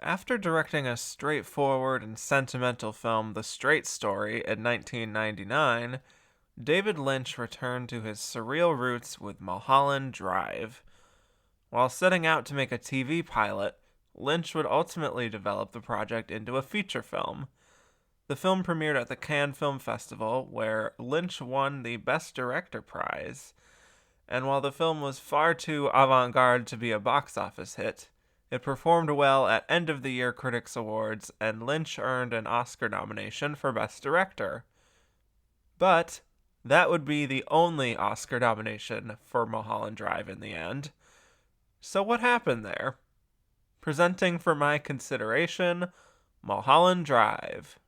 After directing a straightforward and sentimental film, The Straight Story, in 1999, David Lynch returned to his surreal roots with Mulholland Drive. While setting out to make a TV pilot, Lynch would ultimately develop the project into a feature film. The film premiered at the Cannes Film Festival, where Lynch won the Best Director prize. And while the film was far too avant-garde to be a box office hit, it performed well at end of the year Critics Awards, and Lynch earned an Oscar nomination for Best Director. But that would be the only Oscar nomination for Mulholland Drive in the end. So what happened there? Presenting for my consideration, Mulholland Drive.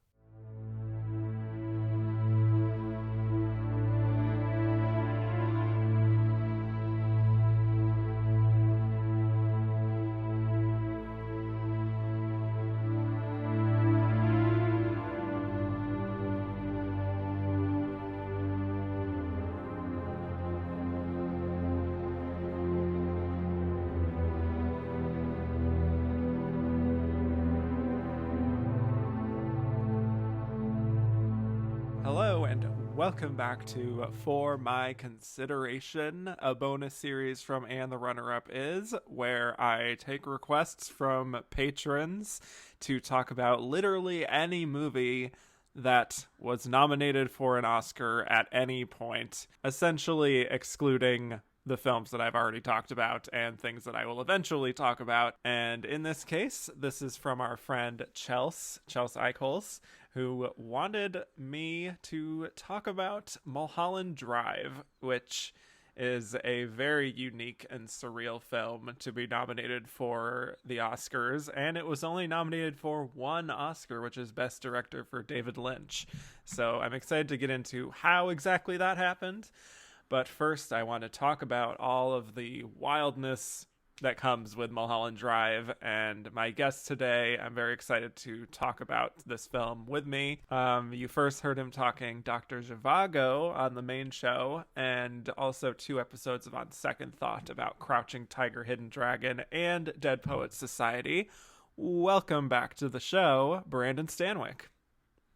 Hello, and welcome back to For My Consideration, a bonus series from And the Runner-Up Is, where I take requests from patrons to talk about literally any movie that was nominated for an Oscar at any point, essentially excluding the films that I've already talked about and things that I will eventually talk about. And in this case, this is from our friend Chelsea Eichholz, who wanted me to talk about Mulholland Drive, which is a very unique and surreal film to be nominated for the Oscars, and it was only nominated for one Oscar, which is Best Director for David Lynch. So I'm excited to get into how exactly that happened. But first, I want to talk about all of the wildness that comes with Mulholland Drive, and my guest today, I'm very excited to talk about this film with me. You first heard him talking Dr. Zhivago on the main show, and also 2 episodes of On Second Thought about Crouching Tiger, Hidden Dragon, and Dead Poets Society. Welcome back to the show, Brandon Stanwyck.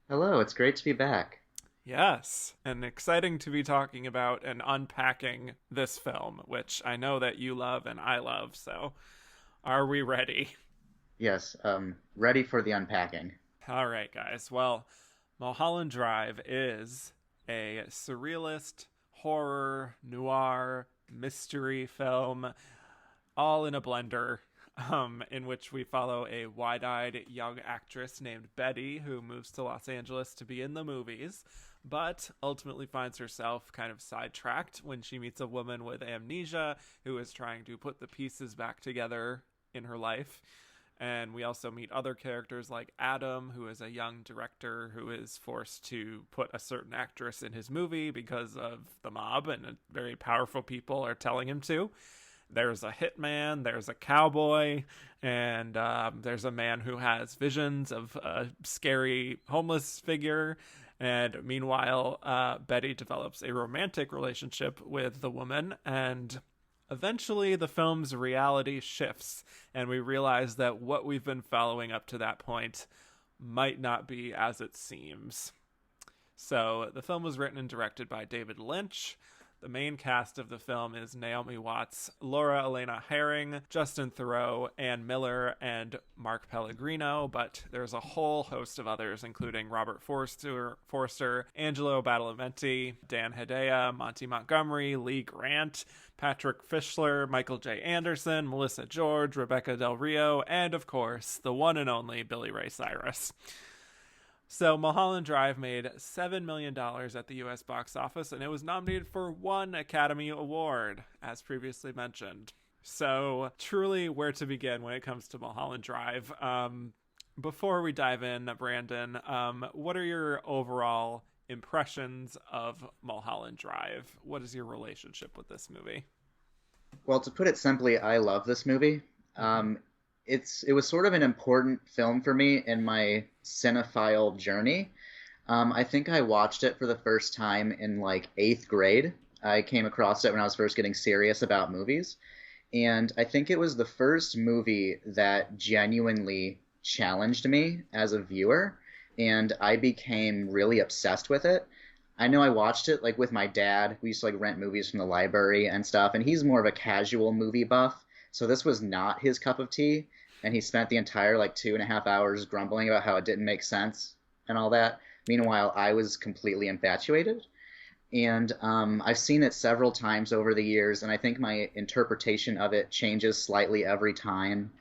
Hello, it's great to be back. Yes, and exciting to be talking about and unpacking this film, which I know that you love and I love, so are we ready? Yes, ready for the unpacking. All right, guys. Well, Mulholland Drive is a surrealist, horror, noir, mystery film, all in a blender, in which we follow a wide-eyed young actress named Betty who moves to Los Angeles to be in the movies, but ultimately finds herself kind of sidetracked when she meets a woman with amnesia who is trying to put the pieces back together in her life. And we also meet other characters like Adam, who is a young director who is forced to put a certain actress in his movie because of the mob and very powerful people are telling him to. There's a hitman, there's a cowboy, and there's a man who has visions of a scary homeless figure. And meanwhile, Betty develops a romantic relationship with the woman, and eventually the film's reality shifts, and we realize that what we've been following up to that point might not be as it seems. So the film was written and directed by David Lynch. The main cast of the film is Naomi Watts, Laura Elena Herring, Justin Theroux, Ann Miller, and Mark Pellegrino, but there's a whole host of others, including Robert Forster, Angelo Badalamenti, Dan Hedaya, Monty Montgomery, Lee Grant, Patrick Fischler, Michael J. Anderson, Melissa George, Rebecca Del Rio, and of course, the one and only Billy Ray Cyrus. So Mulholland Drive made $7 million at the U.S. box office, and it was nominated for 1 Academy Award, as previously mentioned. So truly where to begin when it comes to Mulholland Drive. Before we dive in, Brandon, what are your overall impressions of Mulholland Drive? What is your relationship with this movie? Well, to put it simply, I love this movie. It was sort of an important film for me in my cinephile journey. I think I watched it for the first time in like 8th grade. I came across it when I was first getting serious about movies. And I think it was the first movie that genuinely challenged me as a viewer, and I became really obsessed with it. I know I watched it like with my dad. We used to like rent movies from the library and stuff, and he's more of a casual movie buff, so this was not his cup of tea. And he spent the entire like 2.5 hours grumbling about how it didn't make sense and all that. Meanwhile, I was completely infatuated. And I've seen it several times over the years, and I think my interpretation of it changes slightly every time.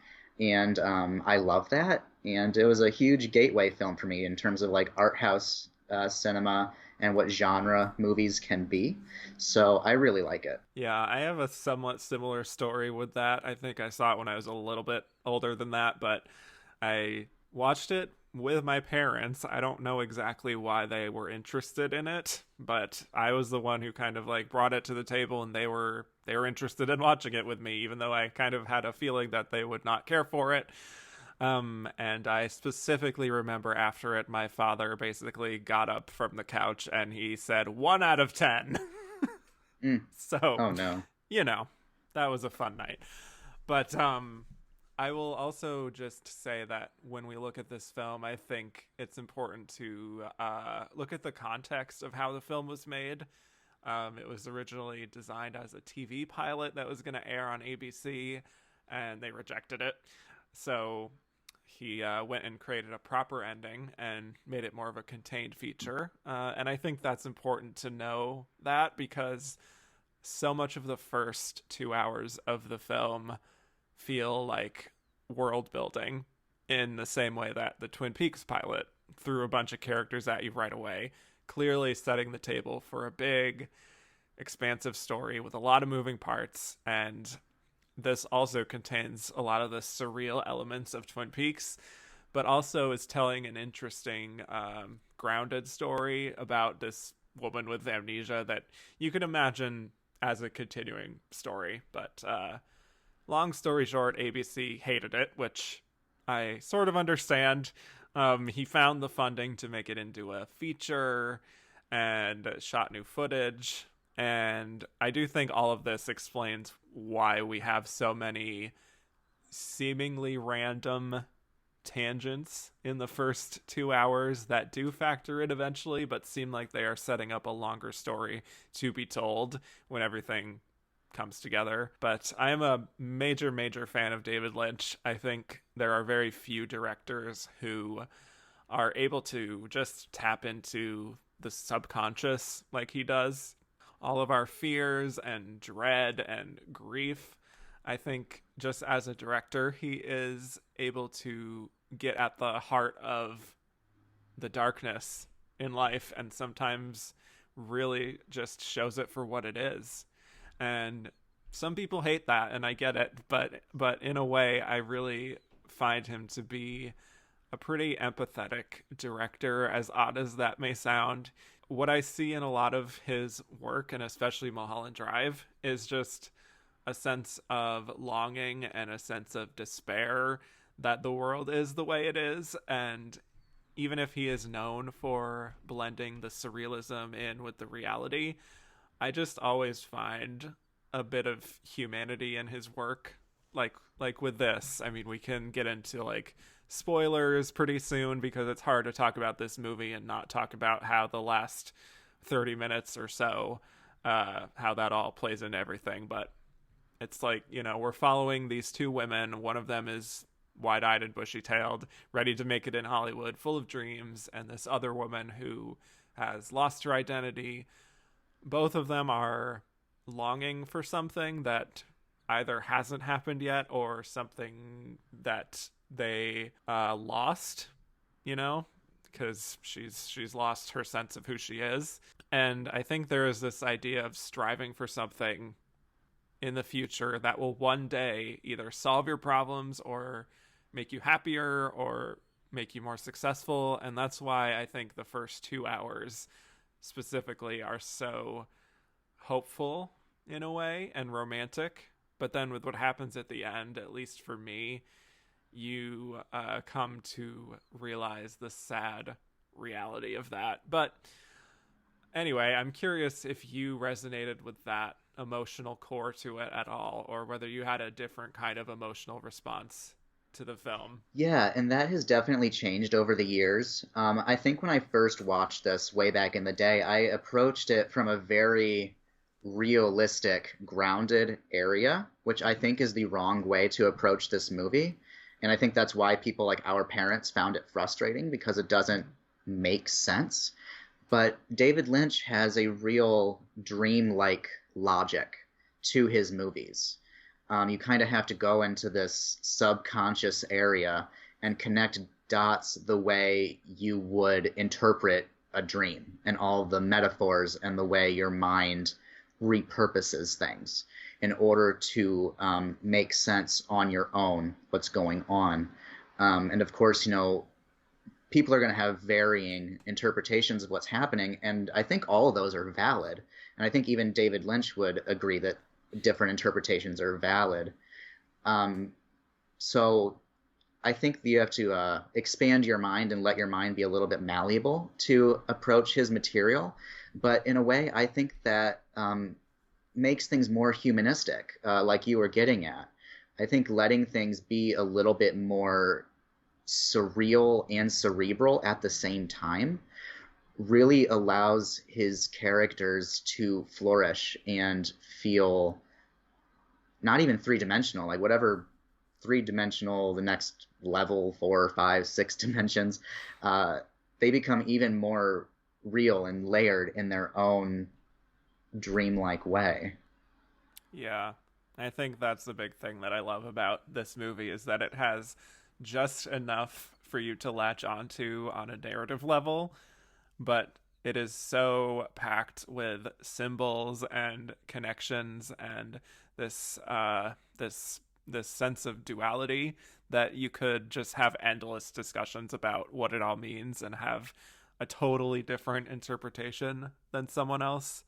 And I love that. And it was a huge gateway film for me in terms of like art house cinema and what genre movies can be. So I really like it. Yeah, I have a somewhat similar story with that. I think I saw it when I was a little bit older than that, but I watched it with my parents. I don't know exactly why they were interested in it, but I was the one who kind of like brought it to the table, and they were interested in watching it with me, even though I kind of had a feeling that they would not care for it. And I specifically remember after it, my father basically got up from the couch and he said 1 out of 10. Mm. So, Oh no. you know, that was a fun night. But I will also just say that when we look at this film, I think it's important to look at the context of how the film was made. It was originally designed as a TV pilot that was going to air on ABC, and they rejected it. So he went and created a proper ending and made it more of a contained feature. And I think that's important to know that, because so much of the first 2 hours of the film feel like world building in the same way that the Twin Peaks pilot threw a bunch of characters at you right away, clearly setting the table for a big, expansive story with a lot of moving parts. And this also contains a lot of the surreal elements of Twin Peaks, but also is telling an interesting, grounded story about this woman with amnesia that you can imagine as a continuing story. But long story short, ABC hated it, which I sort of understand. He found the funding to make it into a feature and shot new footage. And I do think all of this explains why we have so many seemingly random tangents in the first 2 hours that do factor in eventually, but seem like they are setting up a longer story to be told when everything comes together. But I am a major, major fan of David Lynch. I think there are very few directors who are able to just tap into the subconscious like he does. All of our fears and dread and grief. I think just as a director, he is able to get at the heart of the darkness in life, and sometimes really just shows it for what it is. And some people hate that, and I get it, but in a way, I really find him to be a pretty empathetic director, as odd as that may sound. What I see in a lot of his work, and especially Mulholland Drive, is just a sense of longing and a sense of despair that the world is the way it is. And even if he is known for blending the surrealism in with the reality, I just always find a bit of humanity in his work. Like with this, I mean, we can get into like spoilers pretty soon, because it's hard to talk about this movie and not talk about how the last 30 minutes or so, how that all plays into everything. But it's like, you know, we're following these two women. One of them is wide-eyed and bushy-tailed, ready to make it in Hollywood, full of dreams, and this other woman who has lost her identity. Both of them are longing for something that either hasn't happened yet or something that they lost, you know, because she's lost her sense of who she is. And I think there is this idea of striving for something in the future that will one day either solve your problems or make you happier or make you more successful. And that's why I think the first 2 hours specifically are so hopeful in a way and romantic. But then with what happens at the end, at least for me, you come to realize the sad reality of that. But anyway, I'm curious if you resonated with that emotional core to it at all, or whether you had a different kind of emotional response. to the film. Yeah, and that has definitely changed over the years. I think when I first watched this way back in the day, I approached it from a very realistic, grounded area, which I think is the wrong way to approach this movie. And I think that's why people like our parents found it frustrating because it doesn't make sense. But David Lynch has a real dream-like logic to his movies. You kind of have to go into this subconscious area and connect dots the way you would interpret a dream and all the metaphors and the way your mind repurposes things in order to make sense on your own what's going on. And of course, people are going to have varying interpretations of what's happening, and I think all of those are valid. And I think even David Lynch would agree that different interpretations are valid. So I think you have to expand your mind and let your mind be a little bit malleable to approach his material. But in a way, I think that makes things more humanistic, like you were getting at. I think letting things be a little bit more surreal and cerebral at the same time really allows his characters to flourish and feel not even three-dimensional, like whatever three-dimensional, the next level, 4, 5, 6 dimensions, they become even more real and layered in their own dreamlike way. Yeah. I think that's the big thing that I love about this movie is that it has just enough for you to latch onto on a narrative level, but it is so packed with symbols and connections and this sense of duality that you could just have endless discussions about what it all means and have a totally different interpretation than someone else.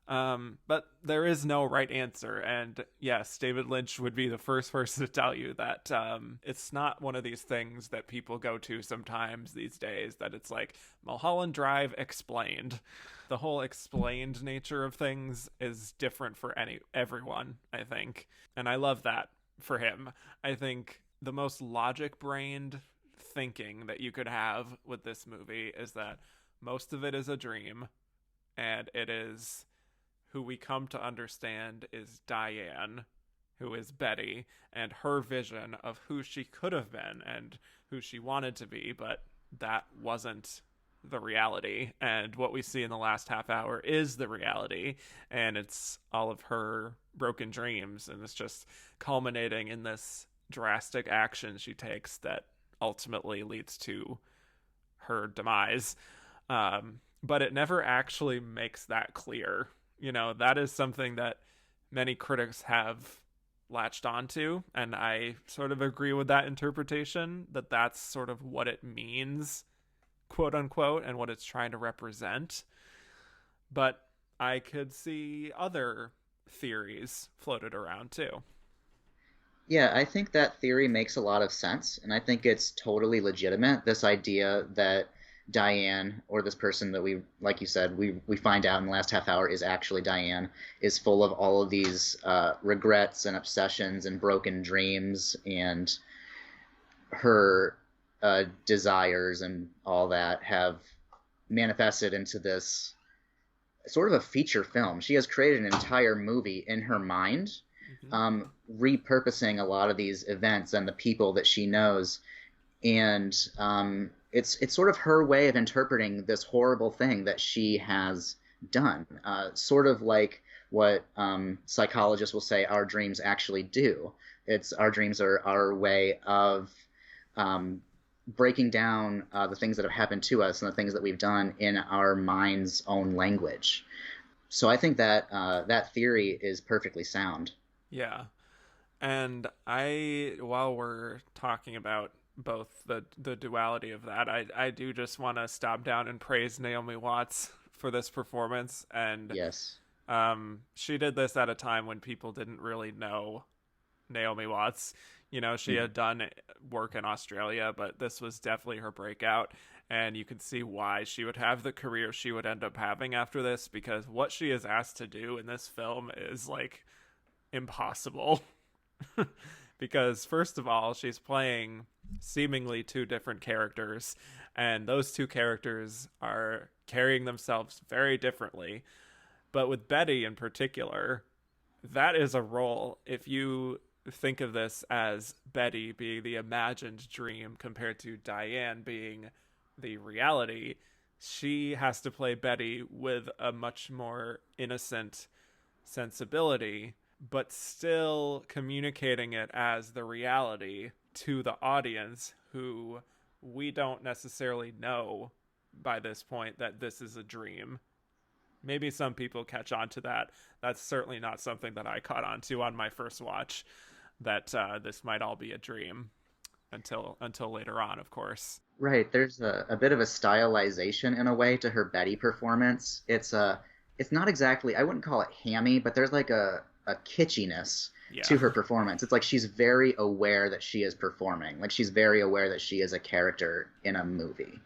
But there is no right answer. And yes, David Lynch would be the first person to tell you that it's not one of these things that people go to sometimes these days that it's like Mulholland Drive explained. The whole explained nature of things is different for everyone, I think. And I love that for him. I think the most logic-brained thinking that you could have with this movie is that most of it is a dream, and it is who we come to understand is Diane, who is Betty, and her vision of who she could have been and who she wanted to be, but that wasn't the reality. And what we see in the last half hour is the reality, and it's all of her broken dreams, and it's just culminating in this drastic action she takes that ultimately leads to her demise. But it never actually makes that clear. That is something that many critics have latched onto, and I sort of agree with that interpretation, that that's sort of what it means, quote unquote, and what it's trying to represent. But I could see other theories floated around too. Yeah, I think that theory makes a lot of sense, and I think it's totally legitimate. This idea that Diane, or this person that we, like you said, we find out in the last half hour is actually Diane, is full of all of these regrets and obsessions and broken dreams, and her desires and all that have manifested into this sort of a feature film. She has created an entire movie in her mind, repurposing a lot of these events and the people that she knows, and it's sort of her way of interpreting this horrible thing that she has done, sort of like what psychologists will say our dreams actually do. Our dreams are our way of breaking down the things that have happened to us and the things that we've done in our mind's own language. So I think that that theory is perfectly sound. Yeah. And while we're talking about both the duality of that, I do just want to stop down and praise Naomi Watts for this performance. And Yes. she did this at a time when people didn't really know Naomi Watts. She had done work in Australia, but this was definitely her breakout. And you can see why she would have the career she would end up having after this, because what she is asked to do in this film is like impossible. because first of all, she's playing seemingly two different characters, and those two characters are carrying themselves very differently. But with Betty in particular, that is a role. If you think of this as Betty being the imagined dream compared to Diane being the reality, she has to play Betty with a much more innocent sensibility, but still communicating it as the reality to the audience, who we don't necessarily know by this point that this is a dream. Maybe some people catch on to that. That's certainly not something that I caught on to on my first watch, that this might all be a dream until later on, of course. Right, there's a bit of a stylization in a way to her Betty performance. It's not exactly, I wouldn't call it hammy, but there's like a kitschiness to her performance. It's like she's very aware that she is performing. Like she's very aware that she is a character in a movie.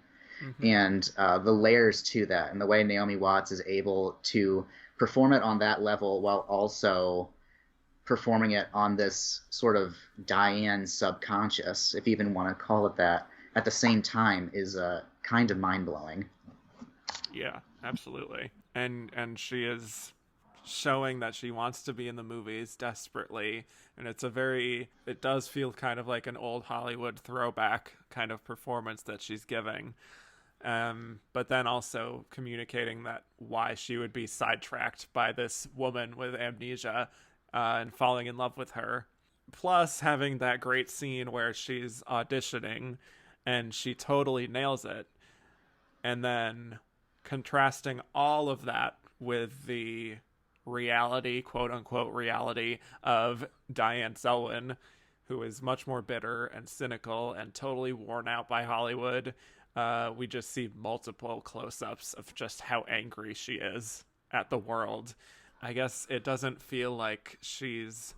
Mm-hmm. And the layers to that and the way Naomi Watts is able to perform it on that level while also performing it on this sort of Diane subconscious, if you even want to call it that, at the same time is kind of mind-blowing. Yeah, absolutely. And she is showing that she wants to be in the movies desperately, and it does feel kind of like an old Hollywood throwback kind of performance that she's giving. But then also communicating that why she would be sidetracked by this woman with amnesia and falling in love with her. Plus having that great scene where she's auditioning and she totally nails it. And then contrasting all of that with the reality, quote unquote reality, of Diane Selwyn, who is much more bitter and cynical and totally worn out by Hollywood. We just see multiple close-ups of just how angry she is at the world. I guess it doesn't feel like she's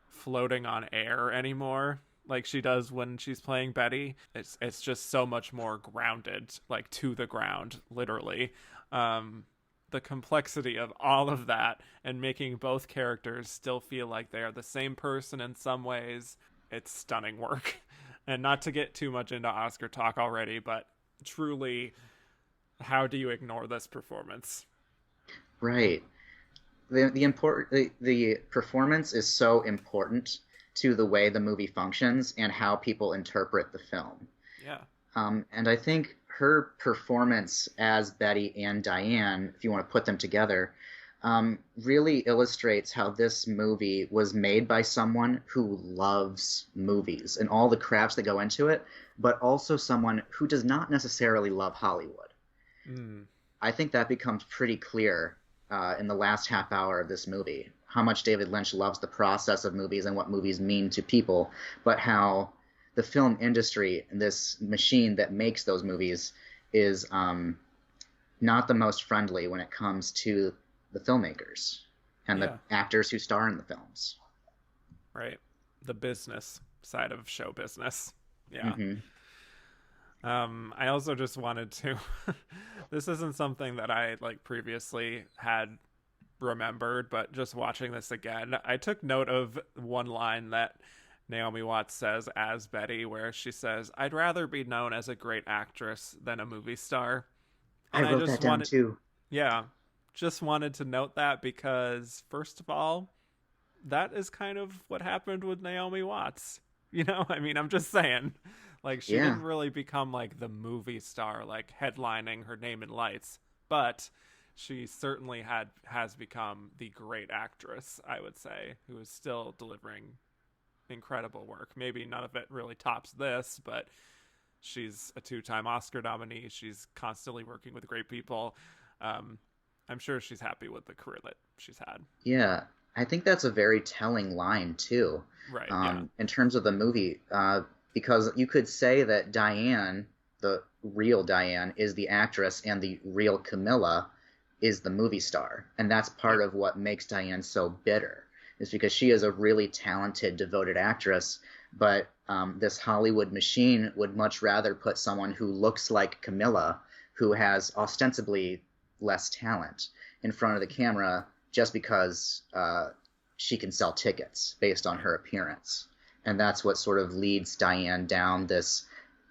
floating on air anymore like she does when she's playing Betty. It's just so much more grounded, like to the ground, literally. The complexity of all of that and making both characters still feel like they are the same person in some ways, it's stunning work. And not to get too much into Oscar talk already, but truly, how do you ignore this performance? Right. The performance is so important to the way the movie functions and how people interpret the film. Yeah. And I think her performance as Betty and Diane, if you want to put them together, really illustrates how this movie was made by someone who loves movies and all the crafts that go into it, but also someone who does not necessarily love Hollywood. I think that becomes pretty clear in the last half hour of this movie, how much David Lynch loves the process of movies and what movies mean to people, but how the film industry, this machine that makes those movies, is not the most friendly when it comes to the filmmakers and the actors who star in the films. Right. The business side of show business. Yeah. Mm-hmm. I also just wanted to this isn't something that I like previously had remembered, but just watching this again, I took note of one line that Naomi Watts says as Betty, where she says, "I'd rather be known as a great actress than a movie star." And I wrote that down too. Yeah. Just wanted to note that because, first of all, that is kind of what happened with Naomi Watts. You know, I mean, I'm just saying. Like, she didn't really become, like, the movie star, like, headlining her name in lights. But she certainly has become the great actress, I would say, who is still delivering incredible work. Maybe none of it really tops this, but she's a 2-time Oscar nominee. She's constantly working with great people. I'm sure she's happy with the career that she's had. Yeah, I think that's a very telling line, too. Right, in terms of the movie, because you could say that Diane, the real Diane, is the actress and the real Camilla is the movie star. And that's part of what makes Diane so bitter, is because she is a really talented, devoted actress, but this Hollywood machine would much rather put someone who looks like Camilla, who has ostensibly less talent, in front of the camera just because she can sell tickets based on her appearance. And that's what sort of leads Diane down this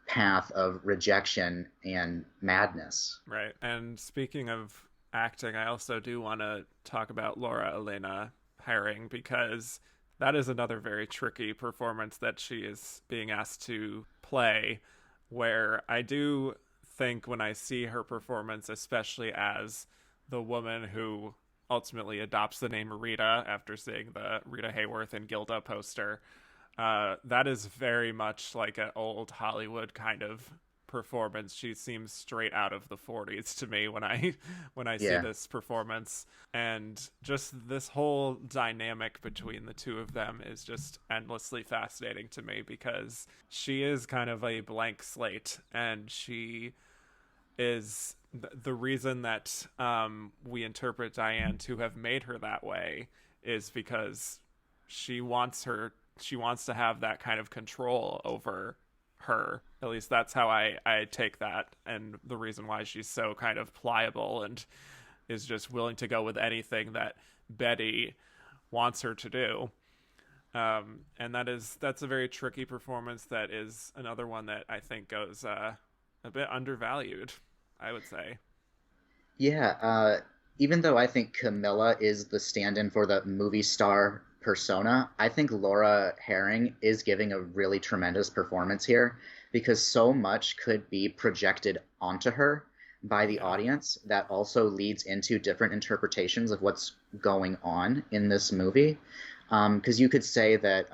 path of rejection and madness. Right. And speaking of acting, I also do want to talk about Laura Elena Herring, because that is another very tricky performance that she is being asked to play, where I do think when I see her performance, especially as the woman who ultimately adopts the name Rita after seeing the Rita Hayworth and Gilda poster, that is very much like an old Hollywood kind of performance. She seems straight out of the 40s to me when I see Yeah. this performance, and just this whole dynamic between the two of them is just endlessly fascinating to me, because she is kind of a blank slate, and she is the reason that we interpret Diane to have made her that way is because she wants her she wants to have that kind of control over her. At least that's how I take that, and the reason why she's so kind of pliable and is just willing to go with anything that Betty wants her to do. And that's a very tricky performance. That is another one that I think goes a bit undervalued, I would say. Yeah, even though I think Camilla is the stand-in for the movie star persona, I think Laura Herring is giving a really tremendous performance here because so much could be projected onto her by the Yeah. audience that also leads into different interpretations of what's going on in this movie. Because you could say that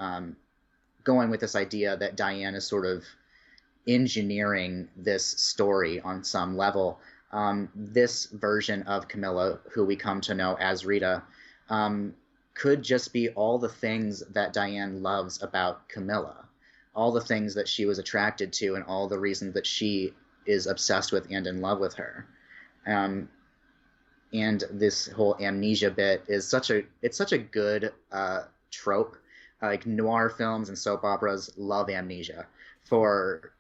going with this idea that Diane is sort of engineering this story on some level. This version of Camilla, who we come to know as Rita, could just be all the things that Diane loves about Camilla, all the things that she was attracted to, and all the reasons that she is obsessed with and in love with her. Um, and this whole amnesia bit is such a good trope. Like noir films and soap operas love amnesia for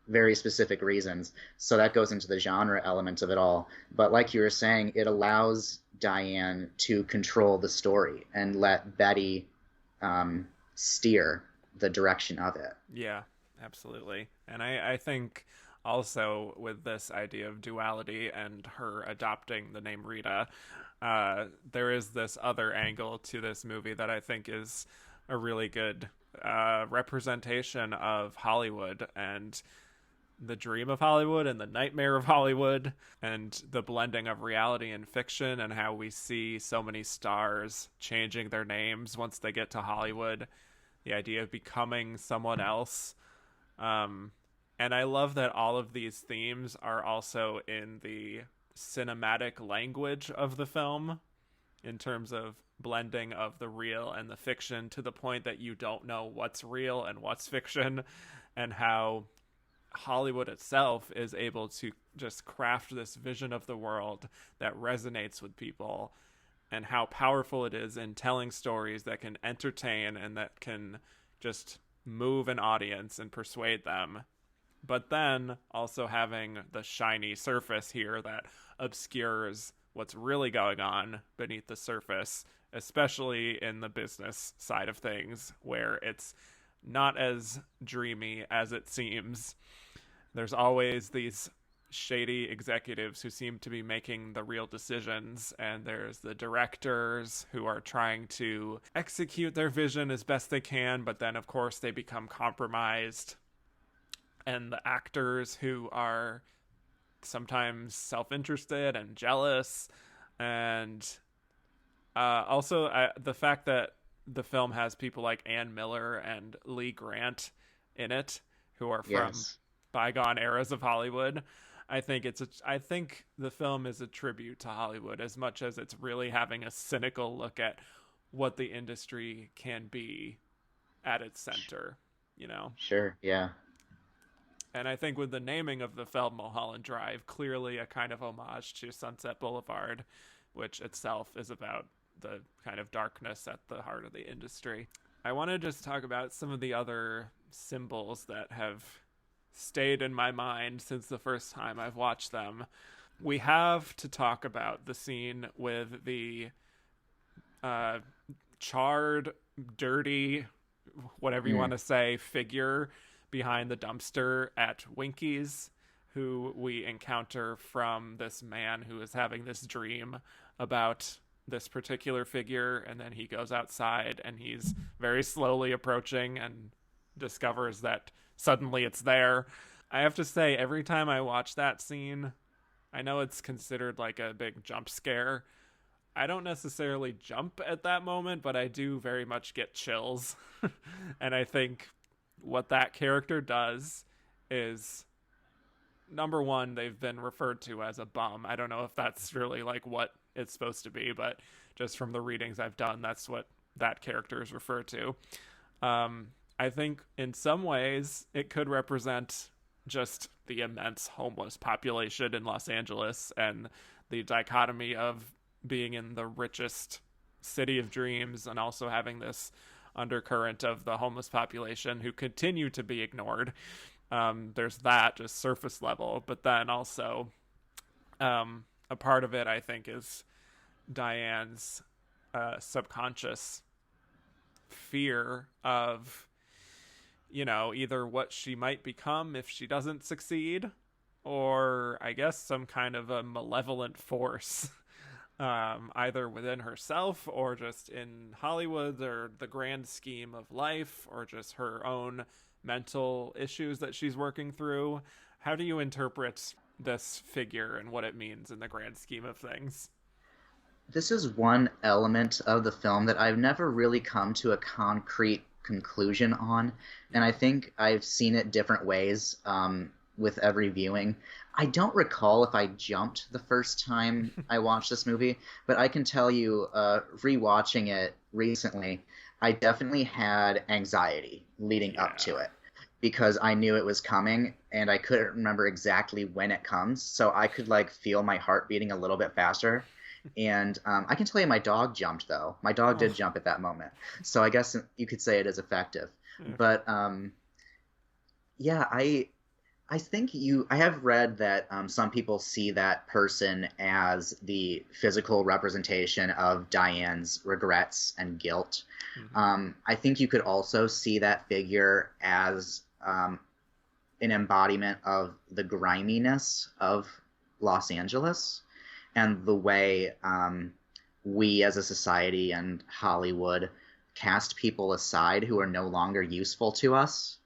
very specific reasons. So that goes into the genre element of it all. But like you were saying, it allows Diane to control the story and let Betty steer the direction of it. Yeah, absolutely. And I think also with this idea of duality and her adopting the name Rita, there is this other angle to this movie that I think is a really good representation of Hollywood and the dream of Hollywood and the nightmare of Hollywood, and the blending of reality and fiction, and how we see so many stars changing their names once they get to Hollywood, the idea of becoming someone else. And I love that all of these themes are also in the cinematic language of the film, in terms of blending of the real and the fiction to the point that you don't know what's real and what's fiction, and how Hollywood itself is able to just craft this vision of the world that resonates with people, and how powerful it is in telling stories that can entertain and that can just move an audience and persuade them. But then also having the shiny surface here that obscures what's really going on beneath the surface, especially in the business side of things, where it's not as dreamy as it seems. There's always these shady executives who seem to be making the real decisions, and there's the directors who are trying to execute their vision as best they can, but then of course they become compromised, and the actors who are sometimes self-interested and jealous, and also the fact that the film has people like Ann Miller and Lee Grant in it, who are from Yes. bygone eras of Hollywood. I think the film is a tribute to Hollywood as much as it's really having a cynical look at what the industry can be at its center, you know. Sure. Yeah. And I think with the naming of the film Mulholland Drive, clearly a kind of homage to Sunset Boulevard, which itself is about the kind of darkness at the heart of the industry. I want to just talk about some of the other symbols that have stayed in my mind since the first time I've watched them. We have to talk about the scene with the charred, dirty whatever you want Mm. to say, figure behind the dumpster at Winky's, who we encounter from this man who is having this dream about this particular figure. And then he goes outside and he's very slowly approaching and discovers that suddenly it's there. I have to say, every time I watch that scene, I know it's considered like a big jump scare. I don't necessarily jump at that moment, but I do very much get chills. And I think what that character does is, number one, they've been referred to as a bum. I don't know if that's really like what it's supposed to be, but just from the readings I've done, that's what that character is referred to. I think in some ways it could represent just the immense homeless population in Los Angeles and the dichotomy of being in the richest city of dreams and also having this undercurrent of the homeless population who continue to be ignored. There's that just surface level, but then also a part of it, I think, is Diane's subconscious fear of, either what she might become if she doesn't succeed, or I guess some kind of a malevolent force, either within herself or just in Hollywood or the grand scheme of life, or just her own mental issues that she's working through. How do you interpret this figure and what it means in the grand scheme of things? This is one element of the film that I've never really come to a concrete conclusion on, and I think I've seen it different ways with every viewing. I don't recall if I jumped the first time I watched this movie, but I can tell you, rewatching it recently, I definitely had anxiety leading up to Yeah. it because I knew it was coming and I couldn't remember exactly when it comes, so I could like feel my heart beating a little bit faster. And I can tell you my dog jumped, though. My dog did Oh, jump at that moment. So I guess you could say it is effective. okay. But yeah, I think I have read that some people see that person as the physical representation of Diane's regrets and guilt. Mm-hmm. I think you could also see that figure as an embodiment of the griminess of Los Angeles and the way we as a society and Hollywood cast people aside who are no longer useful to us.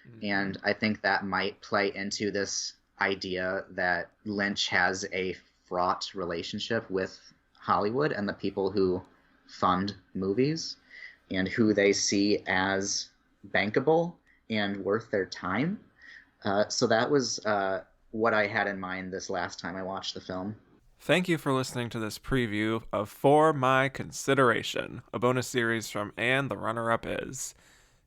Mm-hmm. And I think that might play into this idea that Lynch has a fraught relationship with Hollywood and the people who fund movies and who they see as bankable and worth their time. So that was what I had in mind this last time I watched the film. Thank you for listening to this preview of For My Consideration, a bonus series from And the Runner Up Is.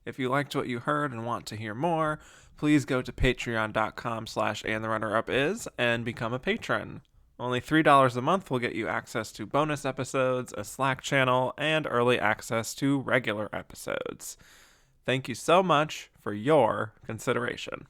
If you liked what you heard and want to hear more, please go to patreon.com/andtherunnerup and become a patron. Only $3 a month will get you access to bonus episodes, a Slack channel, and early access to regular episodes. Thank you so much for your consideration.